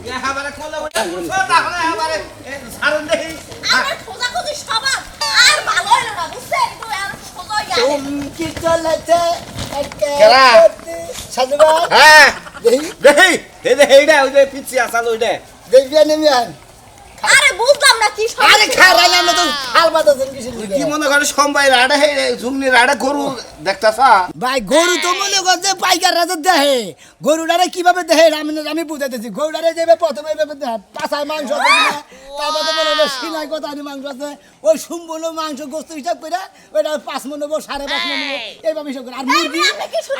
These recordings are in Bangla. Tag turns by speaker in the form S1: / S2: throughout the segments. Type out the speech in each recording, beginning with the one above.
S1: ये हमारे कोले उठा छोटा হলে আমারে সারন দেই
S2: আমার খোঁজা খুঁজি সবার আর ভালো হলো না বুঝছেন একটু আর খোঁজা গেছে
S3: চমকি চলেছে
S1: কেরা?
S3: সাধু ভাই
S1: হ্যাঁ
S3: দেখি
S1: দেই দে এইডা ওই যে পিছি আসাল ওইডা
S3: দেখবি নেমিয়ান
S2: আরে বুঝলাম না কি সব
S3: আরে খারাই না আমরা তো হাল বাতাছেন কিছু
S1: কি মনে করে সম্বাই রাডা হে ঝুগনি রাডা গরু দেখতাছা
S3: ভাই গরু তো মনে করছে পাইকার রাজা দেহে গরুটারে কিভাবে দেহে আমি বুঝাইতেছি গরুটারে যেভাবে প্রথমে এইভাবে দেহে পাছায় মাংস আছে না, তারপরে তো মনে হয় সিলাই কথানি মাংস আছে ওই সম্পূর্ণ মাংস গোস্ত হিসাব করে ওইটা 5 মণ নেবো 5.5 মণ নেবো এইভাবে হিসাব করে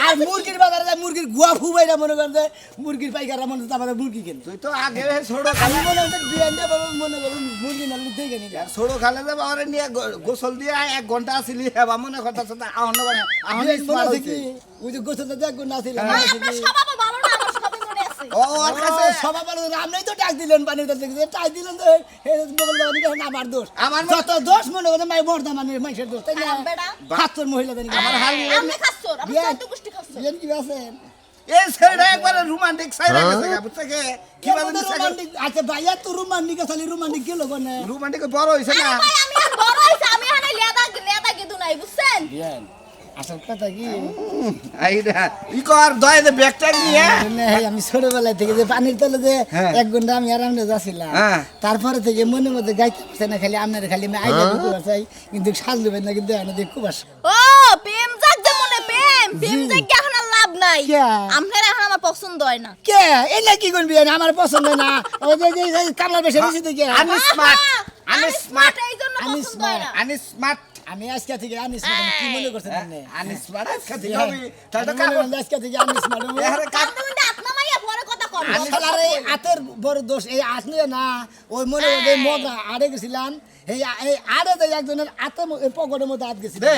S3: আর মুরগির বাজারে যায় মুরগির গুয়া ফুবাইরা মনে করে যে মুরগির পাইকাররা মনে হচ্ছে আমাদের মুরগি কেন
S1: তুই তো আগে ছোট
S3: আমি মনে হচ্ছে বিয়ানটা মনে করুন মুরগি না দেখে নি
S1: ছোট খালে যে বাবারে নিয়ে গোসল দিয়ে 1 ঘন্টা আসিলি হেবা মনে কথা আছে আহন না আহন স্মার্ট হইছে
S3: ওই যে গোসলটা দেখ না ছিল
S2: আপনার স্বভাব ভালো না আমার সবই মনে আছে
S1: ও ওর কাছে
S3: সবাই বলো আপনিই তো টাক দিলেন পানির দেখে টাক দিলেন তো বগল দানি আমার দোষ
S1: আমার
S3: যত দোষ মনে করে মাই বর্দা মানে মাইশের দোষ তাই না
S2: বেটা
S3: বাচ্চার মহিলা জানি
S1: আমার হাল
S2: আপনি খাচ্ছর আপনি
S3: বিয়ান।
S2: কত গোষ্ঠী খাচ্ছর
S3: বিয়ান কি আছেন
S1: এই ছেড়ে একবার রোমান্টিক সাইড গেছে বুঝছে কে কি বলে
S3: রোমান্টিক আচ্ছা ভাইয়া তো রোমান্টিক খালি রোমান্টিক গেল কোনে
S1: রোমান্টিক বড় হইছে না
S2: ভাই আমি আর বড় হইছে আমি হানে লেদা গেদু নাই বুঝছেন
S3: বিয়ান আসল কথা কি
S1: আইডা ই কর দয় দে ব্যাগটা নিয়ে
S3: আমি ছোটবেলা থেকে যে পানির তলে যে
S1: হ্যাঁ।
S3: 1 ঘন্টা আমি আরামে যাচ্ছিলাম
S1: হ্যাঁ।
S3: তারপরে থেকে মনে মধ্যে গাইতে পারছে না খালি আপনার খালি আমি আইডিয়া দিতে চাই কিন্তু সাজ দেবেন না কিন্তু আমি খুব আস
S2: ও প্রেম জাগ যে মনে প্রেম জাগ কি এখন আর লাভ নাই
S3: কে?
S2: আপনার এখন আমার পছন্দ হয় না
S3: কে এই না কি করবি আমার পছন্দ না ওই যে কামলা বেশি বেশি দেখে
S1: আমি স্মার্ট আমি স্মার্ট
S2: এই জন্য
S3: আমি
S2: পছন্দ হয় না
S1: আমি স্মার্ট
S3: আমি আজকে থেকে আনিস কি মনে করছেন আপনি
S1: আমি স্মার্ট আজকে থেকে
S3: হ্যাঁ।
S1: আমি তাহলে
S3: আমি মনে করলাম আজকে থেকে আনিস
S1: এহারে কাক
S2: তুমি হাত নামাইয়া পরে কথা কর
S3: শালারে আতের বড় দোষ এই আত নিয়ে না ওই মনে করে মজা আড়ে গেছিলাম এই আড়ে যে একজনের আতে পকেটের মধ্যে আত গেছিল
S1: দে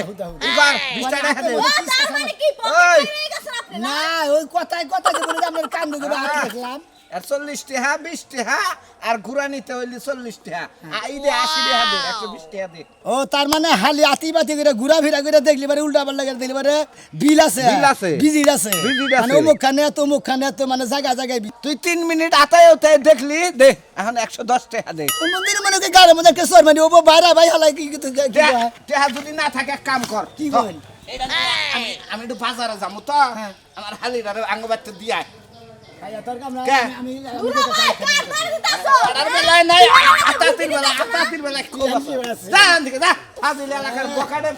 S1: ই কর 20 টাকা দে
S2: ও তার মানে কি
S1: ওই।
S2: পকেট হয়ে গেছেন আপনি
S3: না ওই কথায় বলে আপনার কান ধরে আত গেছিলাম
S1: 40 টাকা 20 টাকা আর ঘুরা নিতে হইলে 40 টাকা আই দে 80 টাকা দে 120 টাকা দে
S3: ও তার মানে হালি আতি বাতি করে ঘুরা ফিরা করে দেখলি পারে উল্টা পাল্টা করে দেখলি পারে বিল আছে
S1: বিল আছে।
S3: বিজির আছে
S1: বিজির আছে।
S3: মানে অমুক খানে তো মানে জায়গায়
S1: তুই 3 মিনিট আতায় ওতায় দেখলি দে এখন 110 টাকা দে
S3: মন্দির মনে করে গাড়ির মধ্যে একটা সর মানে ও বাইরা ভাই হালাই কি
S1: টাকা যদি না থাকে এক কাম কর
S3: কি বলেন?
S1: এটা নিয়ে আমি একটু বাজারে যাবো তো
S3: হ্যাঁ।
S1: আমার হালিরারে আঙ্গবাতে দিয়া
S3: ভাইয়া তোর কাম না
S1: কে?
S3: আমি
S2: দুলা ভাই কার ধরে দিতাছো
S1: আর বেলায় নাই আতাতির বেলায় খুব আছে যা এদিকে যা ফাজিল এলাকার বকাডে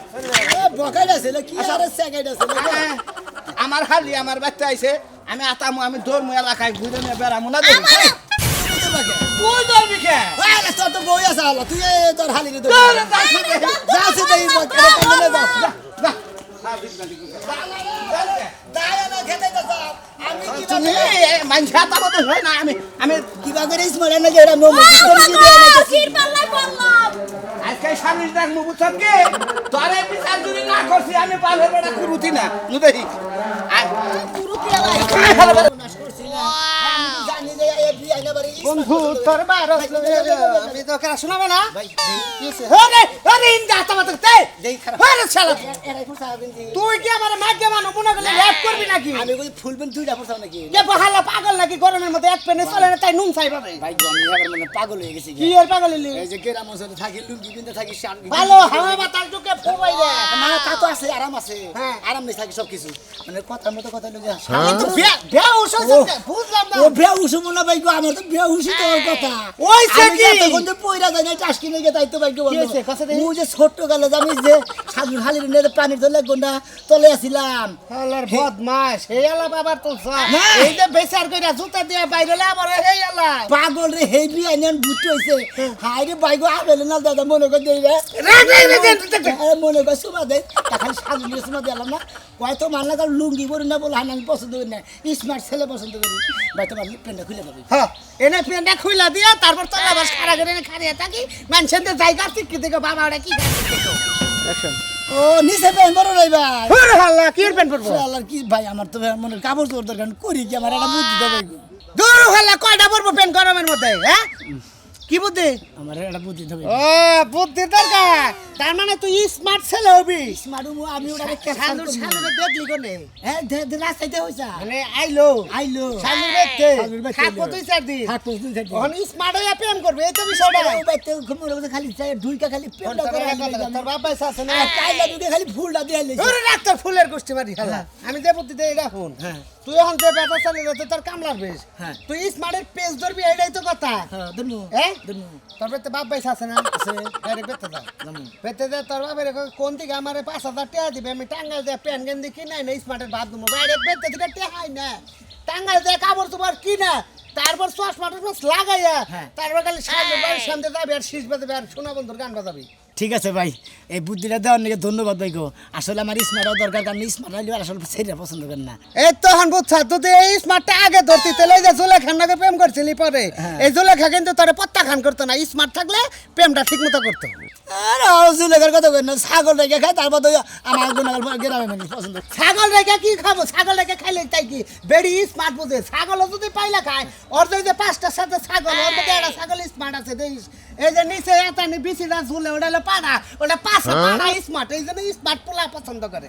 S3: বকাইড আছে কি আর সেকেন্ড আছে
S1: আমার হালি আমার বাচ্চা আইছে আমি আতামু আমি দৌড়মু এলাকায় ঘুরে নিয়ে বেড়ামু না দেখি তুই দৌড়বি কে
S3: আরে তোর তো বই আছে আল্লাহ তুই তোর হালি রে
S1: দৌড়ে
S3: যা আছে দেই বকাইড কামনে যা
S1: যা ফাজিল না
S3: দায়া না খেতে তো আমি কি
S1: তুমি মানছা তাবতে হয় না আমি
S3: কিবা করে স্মরণ না গেরা মো
S2: কির পাল্লাই বললাম
S1: আজকে স্বামী ডাক মু বুঝছ কি তোরে বিচার যদি না করছি আমি পালে বেড়া কুরুতি না নু দেখি
S2: কুরুতি আলাই
S3: জানি যে এই বিয়াইনা বাড়ি
S1: বন্ধু তোর বার
S3: আমি তো কারা শোনাবে না ভাই
S1: আরে আরে ইন্দা তামাতে তে
S3: দেই খারাপ
S1: আরে শালা
S3: এরাই ফুসা বিনতি
S1: তুই কি আমার মাগে মানু মনে করলে র‍্যাপ করবি নাকি
S3: আমি কই ফুলবেন দুইটা ফুসা নাকি
S1: কে বহালা পাগল নাকি গরমের মধ্যে এক পেনে চলে না তাই নুন চাই পাবে
S3: ভাই আমি এবার মানে পাগল হয়ে গেছি
S1: কি এর পাগল হইলি
S3: এই যে গ্রাম অঞ্চলে থাকি লুঙ্গি পিনতে থাকি শান
S1: ভালো হাওয়া বাতাস ঢুকে ফুবাই রে
S3: না তা তো আছে আরাম আছে
S1: হ্যাঁ।
S3: আরাম নেই থাকি সব কিছু মানে কথার মতো কথা লগে
S1: কিন্তু বিয়া উসে বুঝলাম না
S3: ও বিয়া উসু মনে ভাই গো আমার তো বিয়া উসি তো কথা
S1: ওই সে
S3: আমি
S1: কি
S3: তখন তো পয়রা যাই না টাস্কি নিয়ে তাই তো ভাই গো
S1: কি হয়েছে? কথা দেখি।
S3: ও যে ছোট গেলে জানি যে সাজুর হালির নিয়ে পানির তলে গন্ডা তলে আসিলাম
S1: হালার বদমাশ এই আলা বাবার তো
S3: না।
S1: এই যে বেচার কইরা জুতা দিয়ে বাইরেলে আবার এই আলা
S3: পাগল রে হেই বিয়া নিয়ে বুঝতে হইছে হাই রে ভাই গো আবেলে না দাদা মনে করে দেই রে মনে করে সুমা দেই খালি সাজুর নিয়ে সুমা দিলাম না হয়তো মানলা কার লুঙ্গি পরে না বলে আমি পছন্দ করি না স্মার্ট ছেলে পছন্দ করি ভাই তোমার প্যান্টটা খুলে দেবে
S1: হ্যাঁ এনে পেন্ডা খুইলা দিয়া তারপর তো আবার সারা করে খাড়িয়া থাকি মানুষের জায়গা ঠিক থেকে বাবা ওরা কি
S3: ও নিচে প্যান্ট বড় নাই ভাই
S1: ওরে হাল্লা কি পেন পড়বো
S3: আল্লাহর কি ভাই আমার তো মনে কাপড় চোপড় দরকার করি কি আমার একটা বুদ্ধি দেবে
S1: দূর হল্লা কয়টা পড়বো পেন গরমের মধ্যে হ্যাঁ কি বুদ্ধি
S3: আমার একটা বুদ্ধি দেবে
S1: ও বুদ্ধি দরকার তার মানে তুই স্মার্ট ছেলে হবি
S3: স্মার্ট আমি ওটা
S1: শালুর শালুরে দেখলি কোনে
S3: হ্যাঁ রাস্তাতে হইছা
S1: মানে আইলো
S3: আইলো
S1: শালুর দেখতে
S3: শালুর দেখতে
S1: থাকবো তুই 4 দিন
S3: থাকবো তুই থাকবি
S1: এখন স্মার্ট হয়ে প্রেম করবে এই তো বিষয়টা
S3: খালি চাই দুইটা খালি পেন্ডা করে
S1: তোর বাপ পয়সা আছে না
S3: কাইলা দুইটা খালি ফুলটা দিয়ে আইলে
S1: ওরে ডাক্তার ফুলের গোষ্ঠী বাড়ি খেলা আমি যে বুদ্ধি দেই এটা শুন
S3: হ্যাঁ
S1: তুই এখন যে ব্যাপার চালিয়ে যাচ্ছে তোর কামলার বেশ
S3: হ্যাঁ।
S1: তুই স্মার্টের পেজ ধরবি এটাই তো কথা
S3: হ্যাঁ ধন্য
S1: হ্যাঁ
S3: ধন্য
S1: তোর পেতে বাপ পয়সা আছে না আছে ডাইরেক্ট পেতে দাও পেতে দে তোর বাপের কোন দিকে আমারে 5,000 টাকা দিবে আমি টাঙ্গাইল দিয়ে প্যান গেন্দি কিনাই না স্মার্টের ভাত দেবো বাইরে পেতে দিকে টেহাই না টাঙ্গাইল দিয়ে কাপড় তোমার কিনা তারপর চশমাটার পাশ লাগাইয়া
S3: হ্যাঁ।
S1: তারপর খালি সামনে বাড়ির সামনে যাবে আর শীষ বাজাবে আর সোনা বন্ধুর গান বাজাবি
S3: ঠিক আছে ভাই এই বুদ্ধিটা দেওয়ার নাকি ধন্যবাদ ভাই গো আসলে আমার স্মার্টও দরকার কারণ স্মার্ট হইলে আসলে ছেলে পছন্দ করেন না
S1: এই তো হন বুঝছা তুই এই স্মার্টটা আগে ধরতি তেলে যে জুলেখার নাকি প্রেম করছিলি পরে
S3: হ্যাঁ।
S1: এই জুলেখা কিন্তু তোরে পত্তা খান করতো না স্মার্ট থাকলে প্রেমটা ঠিক মতো করতো
S3: আর জুলেখার কথা কই না ছাগল রেখে খায় তারপর তো আমার গুণাগার গ্রামে মানুষ পছন্দ
S1: ছাগল রেখে কি খাবো ছাগল রেখে খাইলে তাই কি বেড়ি স্মার্ট বুঝে ছাগল যদি পাইলে খায় ওর যদি 5টার সাথে ছাগল ওর মধ্যে একটা ছাগল স্মার্ট আছে দেখিস এই যে নিচে এতানি বিচিটা ঝুলে ওটা হলো পাড়া ওটা পাশে পাড়া স্মার্ট এই জন্য স্মার্ট পোলা পছন্দ করে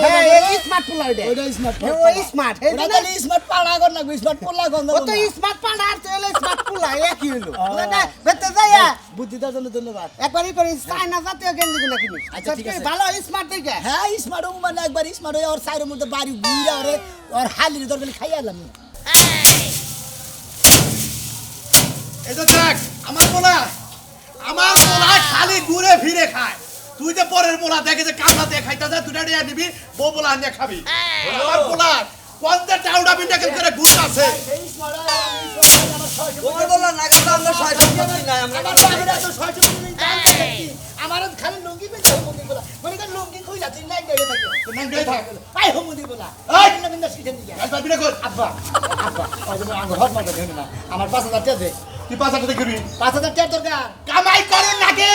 S1: হ্যাঁ এই স্মার্ট পোলা ওটা
S3: ওইটা স্মার্ট
S1: ওই স্মার্ট এই
S3: ওটা
S1: জন্য
S3: তাহলে স্মার্ট পাড়া কর না স্মার্ট পোলা গন্ধ
S1: ও তো স্মার্ট পাড়া আর তো হলো স্মার্ট পোলা একই হলো না বেতে যাইয়া
S3: বুদ্ধিটার জন্য ধন্যবাদ
S1: একবারই করে চায়না জাতীয় গেঞ্জি গুলো কিনিস
S3: আচ্ছা, ঠিক আছে।
S1: ভালো স্মার্ট দেখে
S3: হ্যাঁ স্মার্ট মানে একবার স্মার্ট হয়ে ওর সাইডের মধ্যে বাড়ি ঘুরে ওরে ওর হালির দরকার খাইয়া এলাম
S4: এই তো দেখ আমার পোলা খালি ঘুরে ফিরে খায় তুই যে পরের পোলা দেখে যে কামলা দিয়ে খাইতেছে তুই নিয়ে নিবি বউ পোলা নিয়ে খাবি আমার পোলা কোনটা টাউডা বিন্ডাকেল করে ঘুরতাছে
S3: আমার খালি লুঙ্গি পেয়েছে মন্দির বলা মানে লুঙ্গি খুই যাচ্ছে নাই গেড়ে থাকে
S4: নাঙ্গাই থাক
S3: পাই হো মন্দির বলা
S4: এই!
S3: এই না শিখে নিয়ে
S4: একবার বিনা কর
S3: আব্বা আব্বা ওই যে আঙ্গ হট মারতে দেন না আমার 5,000 টাকা দে
S4: তুই 5,000 টাকা দিবি
S3: 5,000 টাকা দরকার
S4: কামাই করে লাগে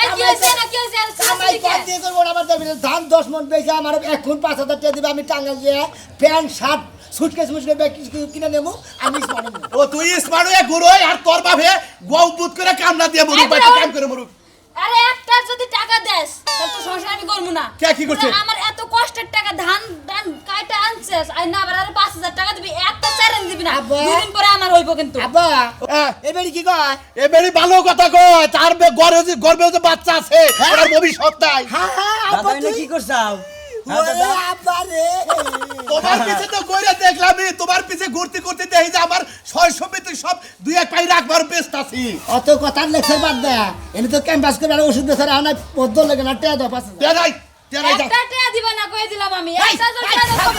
S2: কি হইছে না কি হইছে
S3: কামাই কর দিয়ে করব আমার দেবে ধান 10 মণ বেচা আমার এখন 5,000 টাকা দিবে আমি টাঙ্গাইল দিয়ে প্যান্ট শার্ট সুটকেস মুটকেস ব্যাগ কিনে নেব আমি স্মার্ট
S4: ও তুই স্মার্ট হয়ে ঘুরোই আর তোর বাপে গৌ বুত করে কামলা দিয়ে মরুক
S2: এই
S4: বাইতে
S2: বড়-
S4: কাম করে মরুক
S2: আরে একটা যদি টাকা দেস তাহলে তো সংসার আমি করব না
S4: কে কি করছে?
S2: আমার এত কষ্টের টাকা ধান ধান কাইটা আনছিস আর না আবার আরো 5,000 টাকা দিবি একটা চ্যালেঞ্জ দিবি না
S3: আব্বা।
S2: দুদিন পরে আমার হইব কিন্তু
S3: আব্বা
S4: হ্যাঁ
S3: এবারে কি কয়
S4: এবারে ভালো কথা কয় তার গর্বে যে বাচ্চা আছে ওর ভবিষ্যৎ নাই
S3: হ্যাঁ হ্যাঁ আব্বা তুই
S5: কি করছাও
S3: ওরে আব্বা রে
S4: তোমার পিছে তো কইরা দেখলামই তোমার পিছে ঘুরতে ঘুরতে দেখি যে আমার সয় সমিতি সব দুই এক পাই রাখবার ব্যস্ত আছি
S3: অত কথার লেকচার বাদ দে এনে তো ক্যাম্পাস করে আর ওষুধ বেচারা আনা পদ্ম লাগে না টেয়া দাও পাশে
S4: তেরাই তেরাই যা
S2: একটা টাকা দিবা না কই দিলাম আমি একটা যদি টাকা দাও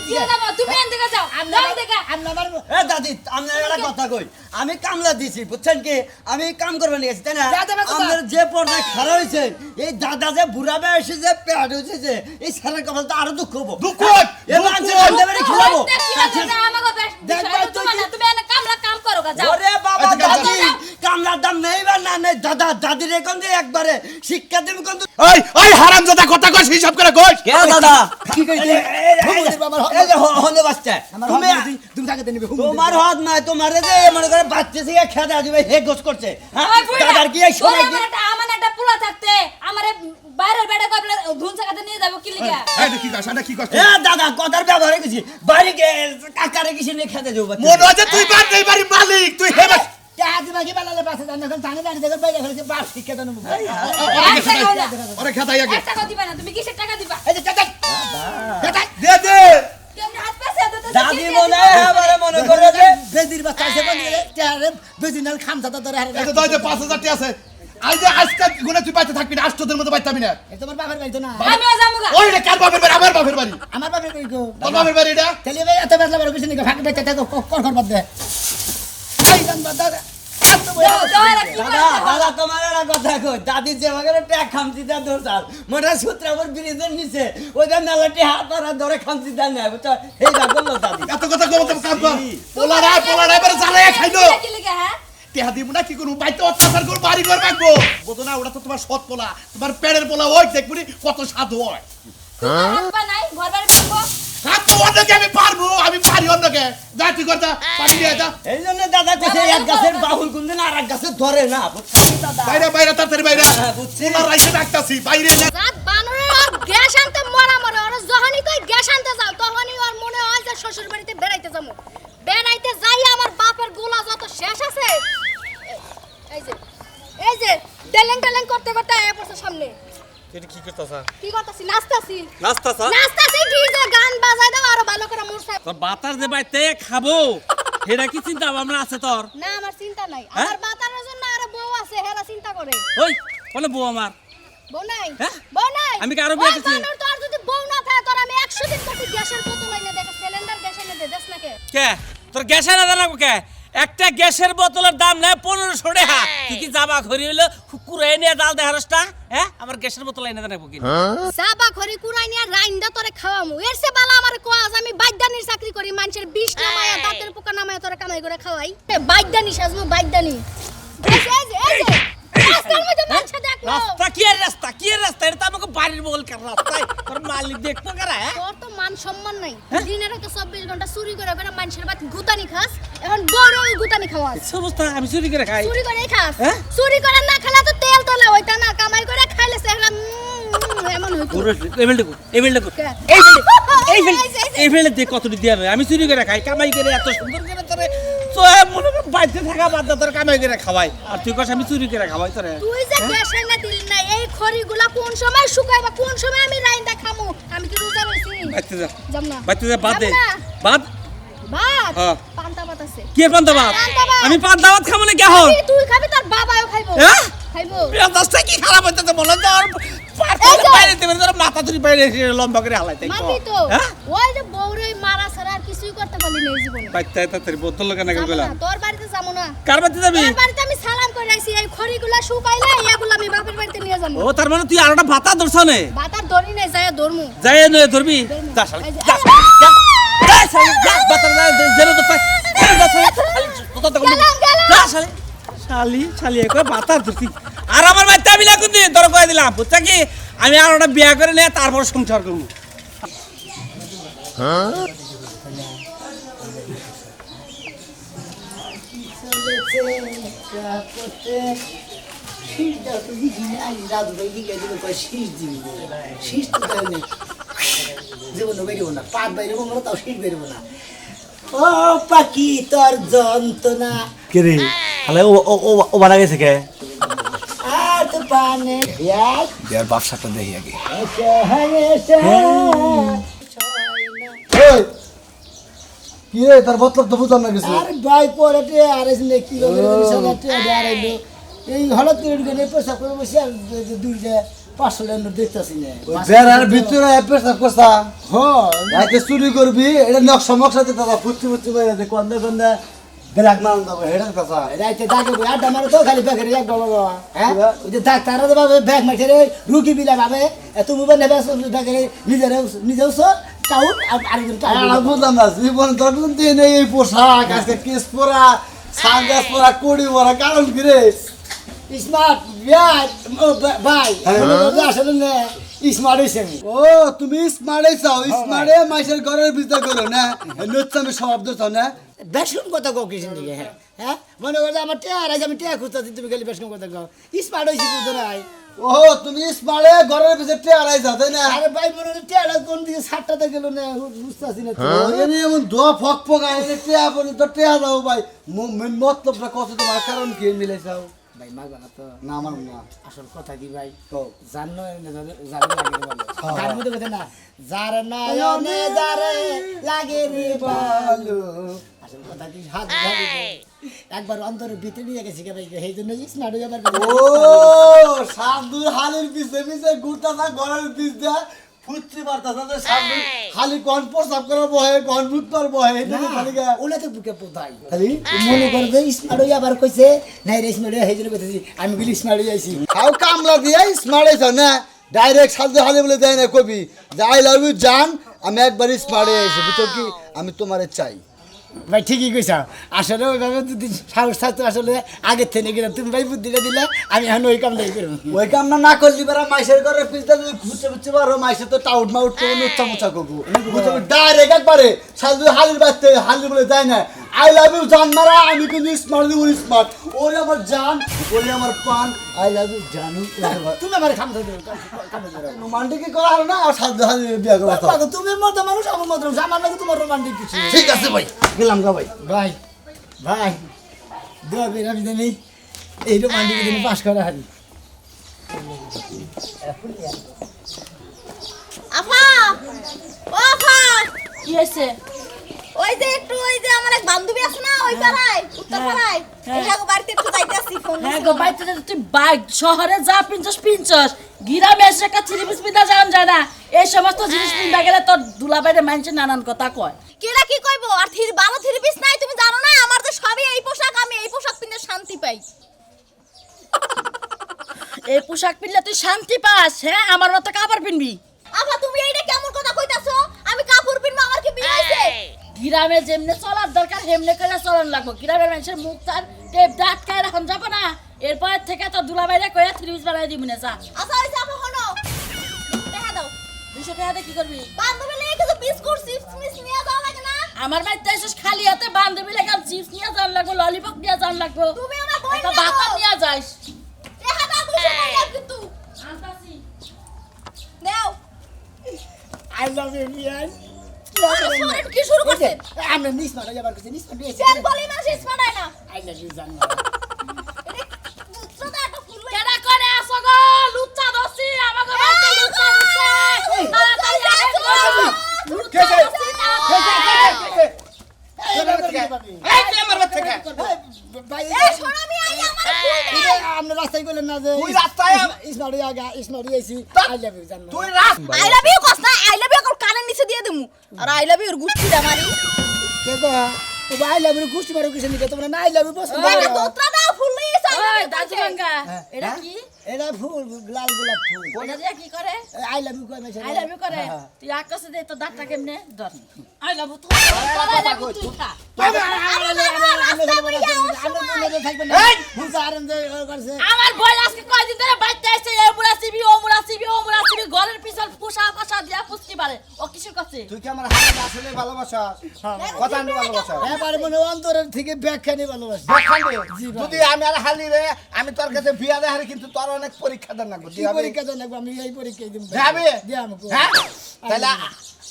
S2: দিয়ে দাও তুমি এন থেকে যাও যাও দেখা
S5: এ দাদি আমি একটা কথা কই আমি কামলা দিছি বুঝছেন কি আমি কাম করবে নিয়ে গেছি তাই না
S3: যা দেবে কথা।
S5: আমাদের যে পর্দায় খারাপ হয়েছে এই দাদা যে বুড়া বয়সে যে পেট হয়েছে যে এই সারা কপাল তো আরো দুঃখ হবো
S4: দুঃখ হয়,
S5: এ
S4: দুঃখ
S5: মানছে
S4: হয়।
S5: কান্দে বেড়ে খিলাবো
S3: দেখ ভাই, তুই কি-
S2: তুমি এনে কামলা কাম করো গা যাও
S5: ওরে বাবা
S4: আচ্ছা,
S5: দাদি
S4: আচ্ছা।
S5: কামলার দাম নেই বা না নেই দাদা দাদির এখন যে একবারে শিক্ষা দেবে কোন
S4: ওই ওই হারামজাদা কথা কইছ হিসাব করে কইছ
S5: কে দাদা
S3: কি কইতে হুমুদির বাবার হক
S5: এই যে হলে বাচ্চা
S3: আমার
S5: তুমি
S3: হক তুমি থাকতে নিবে হুমুদির
S5: তোমার হাত নাই তোমার যে মনে করে বাচ্চা থেকে খেতে আসবে হে গোস করছে হ্যাঁ
S2: ওই বুইড়া,
S5: দাদার কি এই
S2: ওরে
S5: সময়
S2: আমার একটা পোলা থাকতে আমারে বাইরের বেড়া কবলে ধুন চাকাতে নিয়ে যাবো কি লিগা
S4: এই কি কইছ এটা কি কইছ
S5: এ দাদা কথার ব্যবহার গেছি বাড়ি গে কাকারে কিছু নিয়ে খেতে যাবো
S4: মনে হয় যে তুই বাড়ি বাড়ি মালিক তুই হেবে
S3: টাকা দিবা কি বালালে পাশে জান এখন জানি জানি দেখো বাইরে ফেলেছে বাস শিক্ষা দেন মুখ
S4: ওরে খেতাই আগে
S2: এক টাকা দিবা না তুমি কিসের টাকা দিবা
S3: এই যে চাচা
S4: দে দে
S2: কেমনে হাত পাশে তো
S5: দাদি মনে হয় মনে করে যে
S3: বেদির বাচ্চা আছে কোন টারে বেদিনাল খামসাটা ধরে হারে
S4: এই তো দই দে 5,000 টাকা আছে আজ যে আজকে গুনে তুই বাইতে থাকবি না আষ্টদের মতো বাইতে না
S3: এই তোমার বাবার বাড়ি তো না
S2: আমিও যামুগা
S4: ওই রে কার বাপের বাড়ি আমার বাপের বাড়ি
S3: আমার বাবার বাড়ি কো
S4: তোর বাপের বাড়ি এটা
S3: তাহলে ভাই এত বেলা বড় কিছু নেই ফাঁকি বেচা থাকো কর কর বাদ দে এই জান বাদ দে
S5: দাদা তোমার একটা কথা কই দাদি যে আমাকে ট্যাগ খামচি দেন দোসাল মোটা সূত্র আমার ব্রিজের নিচে ওইটা মেলাটি হাত আর ধরে খামচি দেন না বুঝছো এই না বললো দাদি
S4: এত কথা কম তো কাম কর পোলারা এবারে জ্বালায় খাইলো
S2: কি লিগা হ্যাঁ
S4: টেহা দিব না কি করব বাইতে অত্যাচার করব বাড়ি ঘর ভাঙবো বুঝো না ওটা তো তোমার সৎ পোলা তোমার পেড়ের পোলা ওই দেখবি কত সাধু হয়
S2: হাত পা নাই ঘর বাড়ি করবো
S4: হাত তো অন্যকে আমি পারবো আমি পারি অন্যকে যা তুই কর যা পানি দিয়ে যা
S5: এই জন্য দাদা কইছে এক গাছের বাহুল কোনদিন আর এক গাছে ধরে না বুঝছেন দাদা
S4: বাইরে বাইরে তাড়াতাড়ি বাইরে
S5: হ্যাঁ, বুঝছি।
S4: পোলা রাইতে ডাকতাছি বাইরে না
S2: রাত বানরের আর গ্যাস আনতে মরা ওর যখনই কই গ্যাস আনতে যাও তখনই ওর মনে হয় যে শ্বশুর বাড়িতে বেড়াইতে যাবো বেড়াইতে যাই আমার বাপের গোলা যত শেষ আছে এই যে টেলেন টেলেন করতে করতে আয়া পড়ছে সামনে
S4: এটা কি করতাছ
S2: কি করতাছি নাচতাছি
S4: নাস্তাছ
S2: নাচতাছি ডিজে গান বাজাই দাও আরো ভালো করে মোর সাহেব
S6: তোর বাতাস যে বাইতে খাবো সেটা কি চিন্তা ভাবনা আছে তোর
S2: না আমার চিন্তা নাই
S6: হ্যাঁ?
S2: আমার বাতারের জন্য আরো বউ আছে হেরা চিন্তা করে
S6: ওই বলে বউ আমার
S2: বউ নাই
S6: হ্যাঁ?
S2: বউ নাই
S6: আমি কি আরো বিয়ে
S2: ওই
S6: করছি?
S2: বানর তোর যদি বউ না থাকে তোর আমি 100 দিন করতে গ্যাসের বোতল এনে দেখে সিলিন্ডার গ্যাস এনে দে দেস না কে
S6: কে তোর গ্যাসের না জানা কে একটা গ্যাসের বোতলের দাম নেয় 1500 টাকা তুই কি যাবা ঘরে হইলো কুকুরে নিয়ে জাল দে হারসটা হ্যাঁ আমার গ্যাসের বোতল এনে দেন কি
S2: সাবা খরি কুরাই নিয়া রাইন্দা তোরে খাওয়ামু এর সে বালা আমার কোয়াজ আমি বাইদানির চাকরি করি মানুষের বিষ নামায়া দাঁতের পোকা নামায়া তোরে কামাই করে খাওয়াই বাইদানি সাজমু বাইদানি এই যে রাস্তার মধ্যে মানুষ দেখলো
S6: রাস্তা কি আর রাস্তা এটা তো আমাকে বাড়ির বগল কার রাস্তায় তোর মালিক দেখতো কারা হ্যাঁ
S2: তোর তো মান সম্মান নাই দিনের তো 24 ঘন্টা চুরি করে করে মানুষের বাড়ি গুতানি খাস এখন বড় ওই গুতানি খাওয়াস
S6: সমস্ত আমি চুরি করে খাই
S2: চুরি করে খাস
S6: হ্যাঁ?
S2: চুরি করে না খেলা তো তেল তোলা হইতা না কামাই করে খাইলে সেটা এমন হইতো কে?
S6: এই ফেলে দিয়ে কতটি দিয়ে আমি চুরি করে খাই কামাই করে এত সুন্দর করে তোরে তো মনে কর বাইতে থাকা বাদ দে তোর কামাই করে খাওয়াই আর তুই কস আমি চুরি করে খাওয়াই তোরে
S2: তুই যে গ্যাসের না দিলি না এই খড়িগুলা কোন সময় শুকাইবা কোন সময় আমি রাইন্দা খামু আমি কি রোজা রইছি
S6: বাইতে যা
S2: যাম না
S6: বাইতে যা বাদ দে
S2: যাম না।
S6: বাদ
S2: ভাত
S6: হ্যাঁ।
S2: পান্তা ভাত আছে
S6: কি পান্তা ভাত
S2: পান্তা ভাত।
S6: আমি পান্তা ভাত খাবো না কে হন
S2: তুই খাবি তোর বাবাও খাইবো
S6: হ্যাঁ?
S2: খাইবো
S6: রাস্তা কি খারাপ হইতেছে বলো তো আর
S2: এই যে-
S6: বাইরে দেবে তোর মাথা তুই বাইরে লম্বা করে হালাই তাই
S2: মানবি তো
S6: হ্যাঁ
S2: ওই যে বউরে মারা ছাড়া আর কিছুই করতে পারলি না এই জীবনে
S6: বাইতে তাড়াতাড়ি বোতল কেন
S2: যাবো
S6: গেলা
S2: না, তোর বাড়িতে যাবো না
S6: কার বাড়িতে যাবি
S2: তোর বাড়িতে আমি সালাম করে আইছি এই খড়িগুলা শুকাইলে এগুলা আমি বাপের বাড়িতে নিয়ে যাবো
S6: ও তার মানে তুই আরোটা ভাতা ধরছনে
S2: বাতার ধরি নাই যায় ধরমু
S6: যাই নয় ধরবি যা শালি
S2: এই যে-
S6: যা যা যা শালি যা ভাতা যা জেরো তো পাই যা শালি তো তো
S2: গেলাম, গেলাম।
S6: যা শালি শালি শালি একবার ভাতা ধরছি আর আমার বাড়িতে আমি লাগুন দিন তোর কই দিলাম বুঝছা কি আমি আরোটা বিয়া করে নিয়ে তারপর সংসার করব
S3: ও পাখি তোর যন্ত্রণা
S5: কে রে আলে ও মারা গেছে কে
S3: আর তো পানে
S4: ইয়ার বাপসাটা দেই আগে
S7: কি রে তার মতলব তো বুঝলাম না কিছু
S3: আর ভাই পরে আর এসে কি হবে আড়াইলো এই হঠাৎ করে ঢুকে পয়সা করে বসে আর দুইটা 500 টাকা নোট দেখতেছি না
S7: বেড়ার ভিতরে পেশাব করছা
S3: হ্যাঁ
S7: রাতে চুরি করবি এটা নকশা মকশা দিতে হবে ফুচি ফুচি মেরে দে কন্দে কন্দে বেরাক মান দেবো হেডার কথা
S3: রাইতে ডাকে আড্ডা মারে তো খালি ব্যাগের এক বাবা বাবা হ্যাঁ ওই যে ডাক্তাররা তো ভাবে ব্যাগ মারছে রে রুগী বিলা ভাবে তুমি বা নেবে ব্যাগের নিজেও টাউট আর আরেকজন
S7: আর বুঝলাম না জীবন দর্শন দিয়ে নেই এই পোশাক আজকে কেস পরা সানগ্লাস পরা কুড়ি পরা কারণ কি রে
S3: স্মার্ট ভাই আসলে না স্মার্ট হয়েছে আমি
S7: ও তুমি স্মার্টে চাও স্মার্টে মাইসের ঘরের ভিতরে করো না নচ্ছামি শব্দ চাও না
S3: বেশকম কথা কও কিছু দিকে হ্যাঁ হ্যাঁ মনে করো আমার টেয়ার আছে আমি টেয়ার খুঁজতেছি তুমি খালি বেশকম কথা কও স্মার্ট হয়েছি বুঝো নাই
S7: ও তুমি স্মার্টে ঘরের ভিতরে টেয়ারাই যাও তাই না
S3: আরে ভাই মনে হলো টেয়ার কোন দিকে সাতটাতে গেল না বুঝতেছি না তো।
S7: এনে এমন দোয়া ফক ফক আইনে টেয়া বলি তো টেয়া দাও ভাই মতলবটা কত তোমার কারণ কি মিলাইছাও
S3: ভাই মারবা না তো
S7: না আমার না
S3: আসল কথা কি ভাই
S7: তো
S3: জানো জানো লাগে রে বলো গান মধ্যে কথা না যার নয়নে যারে লাগে রে বলো আসল কথা কি হাত ধরে একবার অন্তরের ভিতরে নিয়ে গেছি কে ভাই এই জন্য স্মার্ট হয়ে যাবার
S7: ও সাধুর হালের পিছে পিছে ঘুরতাছা ঘরের পিছ দিয়া ফুটছি মারতাছা যে সাধু খালি কন প্রসাব করার বহে কন মুত্তর বহে এটা খালি গা
S3: ওলা তো বুকে পোতাই
S7: খালি
S3: মনে করে যে স্মার্ট হয়ে আবার কইছে নাই রে স্মার্ট হয়ে জন্য কইতেছি আমি বলি স্মার্ট হয়ে আইছি
S7: খাও কামলা দিয়া স্মার্ট হইছ না ডাইরেক্ট সাধু হালে বলে দেয় না কবি যে আই লাভ ইউ জান আমি একবার স্মার্ট হয়ে আইছি বুঝছো কি আমি তোমারে চাই
S3: ভাই ঠিকই কইছ আসলে ওইভাবে যদি সাহস থাকতো আসলে আগের থেকে গেলাম তুমি ভাই বুদ্ধিটা দিলে আমি এখন ওই কামটাই করবো
S7: ওই কাম না করলি বেড়া মাইসের ঘরে পিছটা যদি খুঁজতে খুঁজতে পারো মাইসে তো টাউট মাউট করে উচ্চা মুচা করবো ডাইরেক্ট একবারে সাজু হালির বাচ্চা হালি বলে যায় না আই লাভ ইউ জান মারা আমি কিন্তু স্মার্ট ওর স্মার্ট ওরে আমার জান ওরে আমার পান আই লাভ ইউ জানু
S3: তুমি আমার খামতে
S7: রোমান্টিক করা হলো না আর সাজু হালি বিয়া করা
S3: তুমি মতো মানুষ আমার মতো মানুষ আমার লাগে তোমার রোমান্টিক কিছু নেই।
S7: ঠিক আছে ভাই গেলাম গা ভাই
S3: ভাই ভাই দোয়া করে আমি জানি এই রোমান্টিক দিনে পাশ করা হারি
S2: আফা ও আফা কি হয়েছে ওই যে একটু ওই যে আমার এক বান্ধবী আছে না ওই পাড়ায় উত্তর পাড়ায় এটা গো বাড়িতে একটু যাইতাছি ফোন
S8: হ্যাঁ গো বাইতে তুই বাইক শহরে যা পিঞ্চস গ্রামে এসে একটা থ্রি-পিস পিন্ধা যাওয়া যায় না এই সমস্ত জিনিস পিন্ধা গেলে তোর দুলাবাইরে মানুষের নানান কথা কয়
S2: কেডা কি কইবো আর ভালো থ্রি পিস নাই তুমি জানো না আমার তো সবই এই পোশাক আমি এই পোশাক পিন্ধে শান্তি পাই
S8: এই পোশাক পিনলে তুই শান্তি পাস হ্যাঁ আমার মতো কাপড় পিনবি
S2: আফা তুমি এইটা কেমন কথা কইতাছো আমি কাপড় পিনবো আমার কি বিয়ে হইছে
S8: গ্রামে যেমনে চলার দরকার হেমনে করে চলন লাগবো গ্রামের মানুষের মুখ তার টেপ দাঁত খায় এখন যাবো না এরপর থেকে তো দুলাবাইরে কয়ে থ্রি-পিস বানাই দিবি না যা
S2: আচ্ছা হইছে আপা হনো দেখা দাও
S8: 200 টাকা দিয়ে কি করবি
S2: বান্ধবী লাগে কিছু বিস্কুট চিপস মিস নিয়ে যাওয়া লাগে না
S8: আমার বাড়িতে এসে খালি হাতে বান্ধবী লেগে চিপস নিয়ে যান লাগবো ললিপপ নিয়ে যান লাগবো
S2: তুমি আমার বই
S8: একটা
S2: নাও।
S8: বাতাস নিয়ে যাস
S2: দেখা দাও 200 টাকা কিন্তু
S8: আনতাছি
S2: দাও
S3: আই লাভ ইউ মিয়ান
S2: শুনুন কি শুরু করছে
S3: আমরা নিস মারা যাবার কাছে নিস মারা
S2: সেন বলি মানুষ ইসমানায় না
S3: আই লাভ ইউ জান
S2: এটা একটা ফুল
S8: কেডা করে আসো গো লুচ্চা দছি আমাগো বাড়িতে লুচ্চা দিছে তাড়াতাড়ি আয় গো লুচ্চা দছি
S6: এই তুই আমার বাচ্চা থেকে
S3: ভাই
S2: এই শোনো আমি আই আমার ফুল দে
S3: আমরা রাস্তায় গেলেন না যে
S6: তুই রাস্তায়
S3: ইসমারি আগা ইসমারি আইছি আই লাভ ইউ জান
S6: তুই রাস
S2: আই লাভ ইউ কস না আই লাভ ইউ কানের নিচে দিয়ে দিমু আর আই লাভ ইউ এর গুষ্টিটা মারি
S3: কে গো তো আই লাভ ইউ কুষ্টি মারো কিছু নিকে তোমরা না আই লাভ ইউ পছন্দ
S2: একটা দোতরা দাও ফুল নিয়ে এসে
S8: ওই দাদু গঙ্গা এটা কি
S3: এটা ফুল লাল গোলাপ ফুল
S8: এটা দিয়ে কি করে
S3: আই লাভ ইউ কই মেছে
S8: আই লাভ ইউ করে তুই আকাশে দে তো দাঁতটা কেমনে ধর আই লাভ ইউ তো আই লাভ ইউ তুই খা আমার বই আজকে কয়দিন ধরে বাইতে আসছে এই মুড়া সিবি ও মুড়া সিবি ও মুড়া সিবি ঘরের পিছন পোষা পাশা দিয়া পুষ্টি পারে ও কিছু করছে
S7: তুই কি আমার হাতে আসলে ভালোবাসা কথা আমি ভালোবাসা
S3: এবারে মনে অন্তরের থেকে ব্যাখ্যা নিয়ে ভালোবাসি
S7: যদি আমি আর হালি রে আমি তোর কাছে বিয়া দেখারি কিন্তু তোর অনেক পরীক্ষা দেন লাগবে
S3: কি পরীক্ষা জানাবো আমি এই পরীক্ষায় দিম
S7: যাবে
S3: দিয়াম
S7: হ্যাঁ তাহলে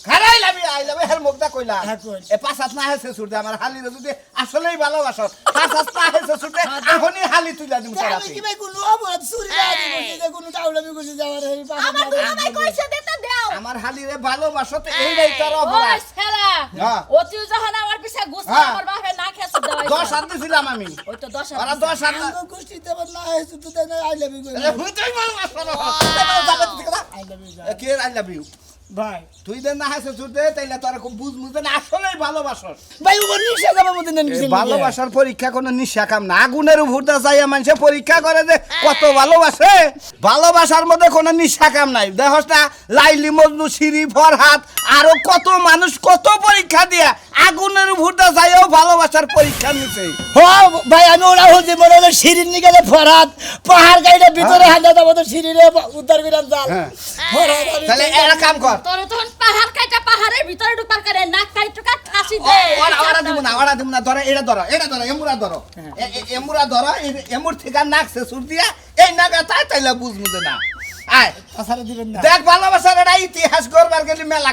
S7: খারাই লাবি আই লাভ হের মুখটা কইলা
S3: হ্যাঁ, কই।
S7: এ পাঁচাত না হেসে ছুটে আমার হালি রে যদি আসলেই ভালোবাসা পাঁচাত না হেসে ছুটে এখনই হালি তুইলা দিম
S3: আমি
S7: তোরাতে
S3: কি ভাই কোনো অপরাধ চুরি লাগি করছি যে কোনো টাউলামি করছি যাওয়ার এই পাশে
S2: আমার দুলা ভাই কইছে দিতে দাও
S7: আমার হালি রে ভালোবাসা তো এইটাই তোর
S8: ওই
S7: অপরাধ
S8: ছেলা
S7: হ্যাঁ।
S8: ও তুই যখন আমার পিছে গুস্তা
S7: হ্যাঁ।
S8: আমার বাপে না খেছে দেওয়াই
S7: 10 হাত দিছিলাম আমি
S8: ওই তো 10
S7: ওরা 10 হাত
S3: আমি গোষ্ঠীতে আবার না হয়েছে তো তাই না আই লাভ ইউ
S7: হুতেই ভালোবাসা
S3: আই লাভ ইউ
S7: কে আই লাভ ইউ
S3: ভাই
S7: তুই দেন না হেসে ছুটে তাইলে তোর খুব বুঝ মুঝে না আসলেই ভালোবাসা
S3: ভাই ও নিশা যাবে মধ্যে না নিশা
S7: ভালোবাসার পরীক্ষা কোনো নিশা কাম না আগুনের উপরটা চাই মানুষে পরীক্ষা করে যে কত ভালোবাসে ভালোবাসার মধ্যে কোনো নিশা কাম নাই দেখস না লাইলি মজনু সিরি ফরহাদ আরো কত মানুষ কত পরীক্ষা দিয়া আগুনের উপরটা চাইও ভালোবাসার পরীক্ষা নিছে
S3: ভাই আমি ওরা হচ্ছে মনে হলো সিঁড়ির নিকালে ফরাত পাহাড় গাড়িটা ভিতরে হাঁটা যাবো তো সিঁড়িরে উদ্ধার করে যান ফরাত
S7: তাহলে এরা কাম কর
S8: তোর তখন পাহাড় কাইটা পাহাড়ের ভিতরে ঢুকার করে নাক কাইটুকা কাশি দে
S7: ওরা দিব না ধরে এটা ধরো এমুরা ধরো এমুরা ধরো এমুর থেকে নাকছে সুর দিয়া এই নাগা তাই তাইলে বুঝ মুঝে না আয়
S3: তাছাড়া দিবেন না
S7: দেখ ভালোবাসার এটা ইতিহাস করবার গেলে মেলা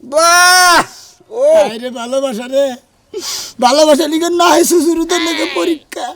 S7: বাহ ও
S3: আরে ভালোবাসা রে ভালোবাসা লিখে না হয় শ্বশুরদের লেগে পরীক্ষা